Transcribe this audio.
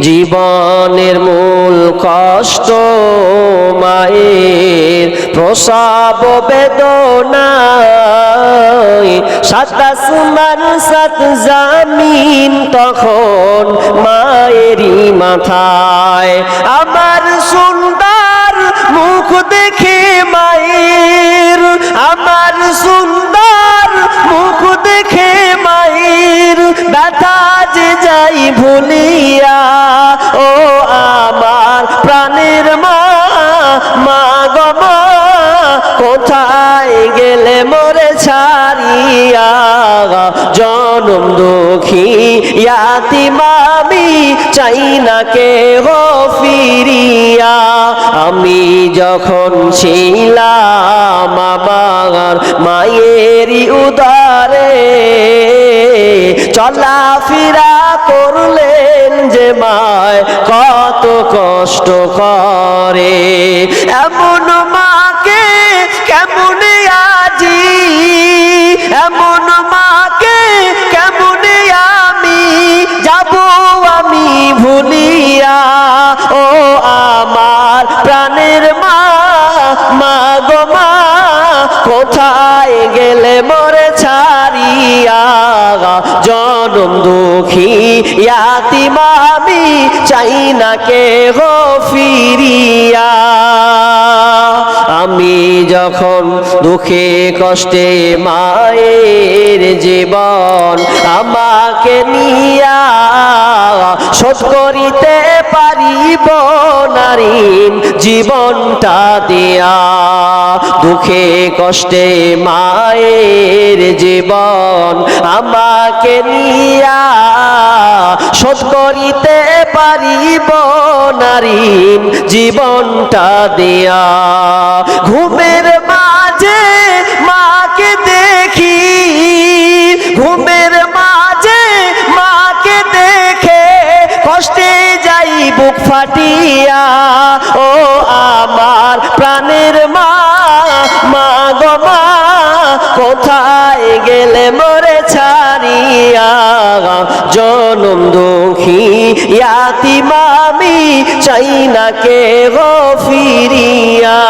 জীবনের মূল কষ্ট মায়ের প্রসব বেদনায়, সাত আসমান সাত জামিন তখন মায়েরই মাথায়। আমার সুন্দর মুখ দেখে মায়ের, আমার সুন্দর মুখ দেখে মায়ের ব্যথা যে যাই ভুলিয়া। ও আমার প্রাণের মা, মা গো মা, কোথায় গেলে মোরে ছাড়িয়া। জনম দুঃখী ইয়াতিম আমি, চাই না কেহ ফিরিয়া। আমি যখন ছিলাম আমার মায়েরই উদারে, চলাফেরা করলেন যে মায় কত কষ্ট করে। এমন মাকে কেমনে আজি, এমন মাকে কেমনে আমি যাব আমি ভুলিয়া। ও আমার প্রাণের মা, মা গো মা, কোথায় গেলে মোরে ছাড়িয়া। জনম দুঃখী ইয়াতিম আমি, চাই না কেহ ফিরিয়া। আমি যখন দুঃখে কষ্টে মায়ের জীবন আমাকে নিয়া, শোধ করিতে পারিব নারীন জীবনটা দিয়া। দুঃখে কষ্টে মায়ের জীবন আমাকে নিয়া, শোধ করিতে পারিব নারীন জীবনটা দিয়া। ঘুমের মাঝে মাকে দেখি, ঘুমের মাঝে মাকে দেখে কষ্টে যাই বুক ফাটিয়া। ও আমার প্রাণের মা, মা গো মা, কোথায় গেলে মোরে ছাড়িয়া। জনম দুঃখী ইয়াতিম আমি, চাই না কেহ ফিরিয়া।